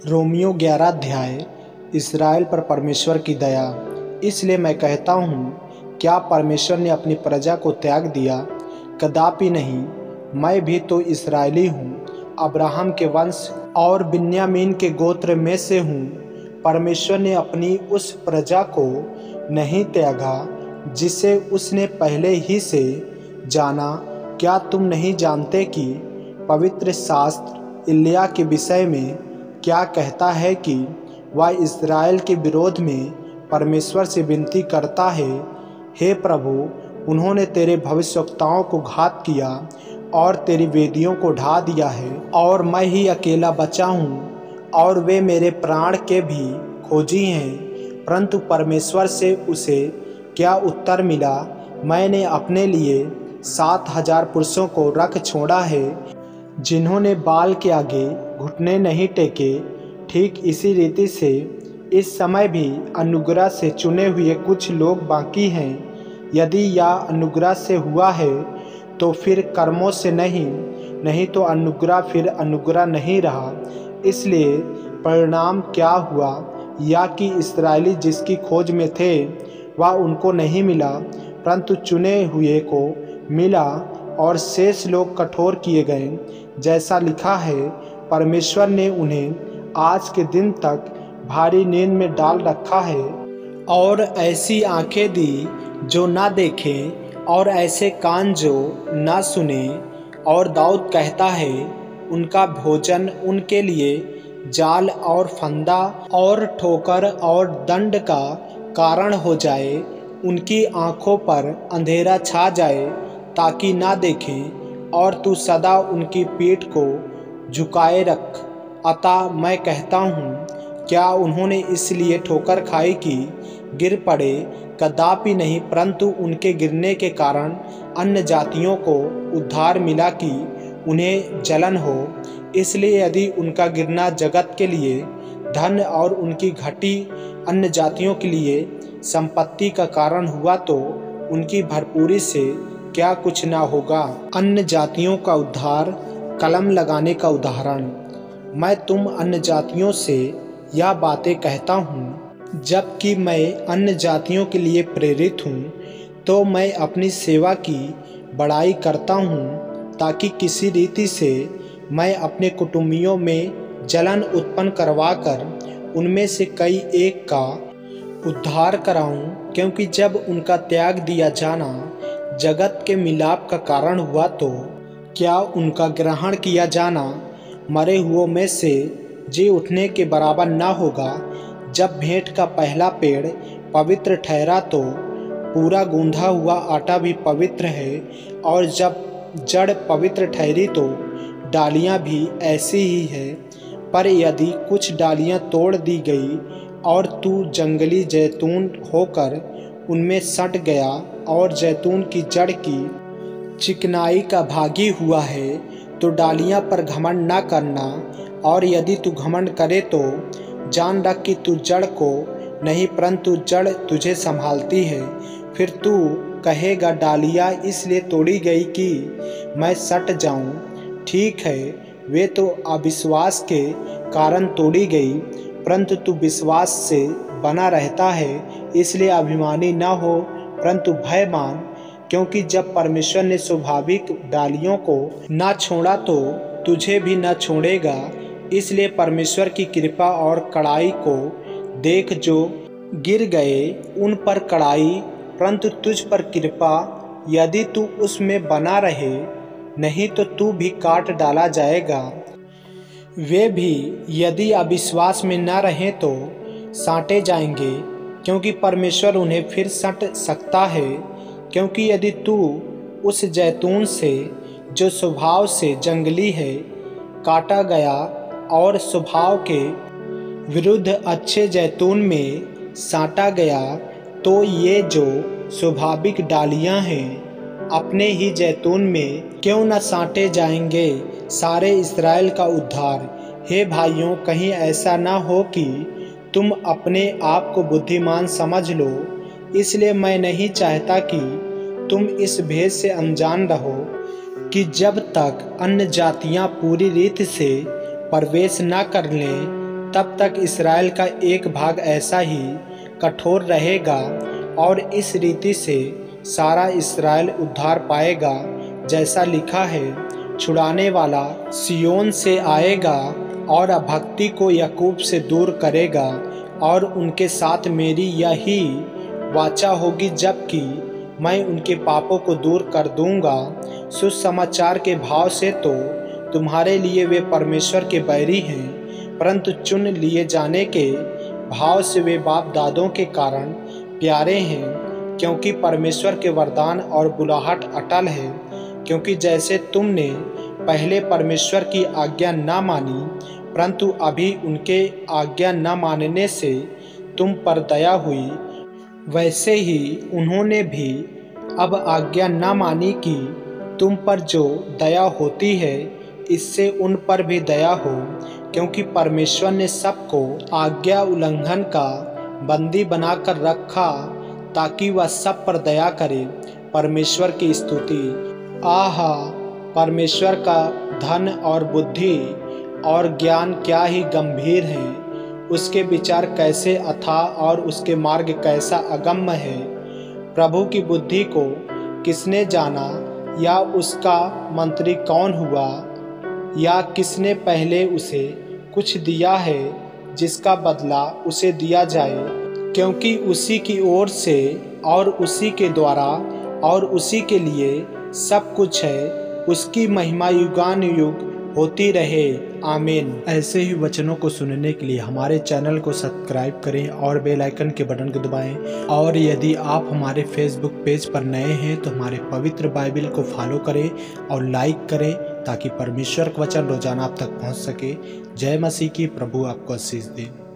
Romeo 11 अध्याय। Israel पर परमेश्वर की दया। इसलिए मैं कहता हूँ, क्या परमेश्वर ने अपनी प्रजा को त्याग दिया? कदापि नहीं। मैं भी तो इस्राएली हूँ, अब्राहम के वंश और बिन्यामीन के गोत्र में से हूँ। परमेश्वर ने अपनी उस प्रजा को नहीं त्यागा जिसे उसने पहले ही से जाना। क्या तुम नहीं जानते कि पवित्र शास्त्र इलिय्याह के विषय में क्या कहता है कि वह इस्राएल के विरोध में परमेश्वर से विनती करता है, हे प्रभु, उन्होंने तेरे भविष्यवक्ताओं को घात किया और तेरी वेदियों को ढा दिया है, और मैं ही अकेला बचा हूँ और वे मेरे प्राण के भी खोजी हैं। परंतु परमेश्वर से उसे क्या उत्तर मिला? मैंने अपने लिए 7,000 पुरुषों को रख छोड़ा है जिन्होंने बाल के आगे घुटने नहीं टेके। ठीक इसी रीति से इस समय भी अनुग्रह से चुने हुए कुछ लोग बाकी हैं। यदि यह अनुग्रह से हुआ है तो फिर कर्मों से नहीं तो अनुग्रह फिर अनुग्रह नहीं रहा। इसलिए परिणाम क्या हुआ? या कि इस्राएली जिसकी खोज में थे वह उनको नहीं मिला, परंतु चुने हुए को मिला, और शेष लोग कठोर किए गए। जैसा लिखा है, परमेश्वर ने उन्हें आज के दिन तक भारी नींद में डाल रखा है, और ऐसी आंखें दी जो ना देखें और ऐसे कान जो ना सुने। और दाऊद कहता है, उनका भोजन उनके लिए जाल और फंदा और ठोकर और दंड का कारण हो जाए। उनकी आंखों पर अंधेरा छा जाए ताकि ना देखें, और तू सदा उनकी पीठ को झुकाए रख। अतः मैं कहता हूँ, क्या उन्होंने इसलिए ठोकर खाई कि गिर पड़े? कदापि नहीं, परंतु उनके गिरने के कारण अन्य जातियों को उद्धार मिला कि उन्हें जलन हो। इसलिए यदि उनका गिरना जगत के लिए धन और उनकी घटी अन्य जातियों के लिए संपत्ति का कारण हुआ, तो उनकी भरपूरी से क्या कुछ ना होगा? अन्य जातियों का उद्धार कलम लगाने का उदाहरण। मैं तुम अन्य जातियों से यह बातें कहता हूँ जबकि मैं अन्य जातियों के लिए प्रेरित हूँ, तो मैं अपनी सेवा की बड़ाई करता हूँ, ताकि किसी रीति से मैं अपने कुटुंबियों में जलन उत्पन्न करवाकर उनमें से कई एक का उद्धार कराऊं। क्योंकि जब उनका त्याग दिया जाना जगत के मिलाप का कारण हुआ, तो क्या उनका ग्रहण किया जाना मरे हुओं में से जी उठने के बराबर ना होगा? जब भेंट का पहला पेड़ पवित्र ठहरा, तो पूरा गूंधा हुआ आटा भी पवित्र है, और जब जड़ पवित्र ठहरी तो डालियां भी ऐसी ही है। पर यदि कुछ डालियां तोड़ दी गई और तू जंगली जैतून होकर उनमें सट गया और जैतून की जड़ की चिकनाई का भागी हुआ है, तो डालियां पर घमंड न करना। और यदि तू घमंड करे तो जान रख कि तू जड़ को नहीं, परंतु जड़ तुझे संभालती है। फिर तू कहेगा, डालियां इसलिए तोड़ी गई कि मैं सट जाऊं। ठीक है, वे तो अविश्वास के कारण तोड़ी गई, परंतु तू विश्वास से बना रहता है, इसलिए अभिमानी न हो, परंतु भय मान। क्योंकि जब परमेश्वर ने स्वाभाविक डालियों को ना छोड़ा, तो तुझे भी न छोड़ेगा। इसलिए परमेश्वर की कृपा और कड़ाई को देख। जो गिर गए उन पर कड़ाई, परंतु तुझ पर कृपा। यदि तू उसमें बना रहे, नहीं तो तू भी काट डाला जाएगा। वे भी यदि अविश्वास में न रहें तो साँटे जाएंगे, क्योंकि परमेश्वर उन्हें फिर सट सकता है। क्योंकि यदि तू उस जैतून से जो स्वभाव से जंगली है काटा गया और स्वभाव के विरुद्ध अच्छे जैतून में साँटा गया, तो ये जो स्वाभाविक डालियां हैं अपने ही जैतून में क्यों न साँटे जाएंगे? सारे इस्राएल का उद्धार। हे भाइयों, कहीं ऐसा ना हो कि तुम अपने आप को बुद्धिमान समझ लो। इसलिए मैं नहीं चाहता कि तुम इस भेद से अनजान रहो कि जब तक अन्य जातियां पूरी रीति से प्रवेश न कर लें, तब तक इस्राएल का एक भाग ऐसा ही कठोर रहेगा और इस रीति से सारा इस्राएल उद्धार पाएगा। जैसा लिखा है, छुड़ाने वाला सियोन से आएगा और अभक्ति को याकूब से दूर करेगा, और उनके साथ मेरी यही वाचा होगी, जबकि मैं उनके पापों को दूर कर दूंगा। सुसमाचार के भाव से तो तुम्हारे लिए वे परमेश्वर के बैरी हैं, परंतु चुन लिए जाने के भाव से वे बाप दादों के कारण प्यारे हैं, क्योंकि परमेश्वर के वरदान और बुलाहट अटल है। क्योंकि जैसे तुमने पहले परमेश्वर की आज्ञा न मानी, परंतु अभी उनके आज्ञा न मानने से तुम पर दया हुई, वैसे ही उन्होंने भी अब आज्ञा न मानी कि तुम पर जो दया होती है, इससे उन पर भी दया हो। क्योंकि परमेश्वर ने सबको आज्ञा उल्लंघन का बंदी बनाकर रखा, ताकि वह सब पर दया करे। परमेश्वर की स्तुति। आहा, परमेश्वर का धन और बुद्धि और ज्ञान क्या ही गंभीर हैं। उसके विचार कैसे अथाह और उसके मार्ग कैसा अगम्य है। प्रभु की बुद्धि को किसने जाना, या उसका मंत्री कौन हुआ, या किसने पहले उसे कुछ दिया है जिसका बदला उसे दिया जाए। क्योंकि उसी की ओर से और उसी के द्वारा और उसी के लिए सब कुछ है। उसकी महिमा युगान युग होती रहे। आमीन। ऐसे ही वचनों को सुनने के लिए हमारे चैनल को सब्सक्राइब करें और बेल आइकन के बटन को दबाएं। और यदि आप हमारे फेसबुक पेज पर नए हैं तो हमारे पवित्र बाइबल को फॉलो करें और लाइक करें, ताकि परमेश्वर का वचन रोजाना आप तक पहुंच सके। जय मसीह की। प्रभु आपको आशीष दे।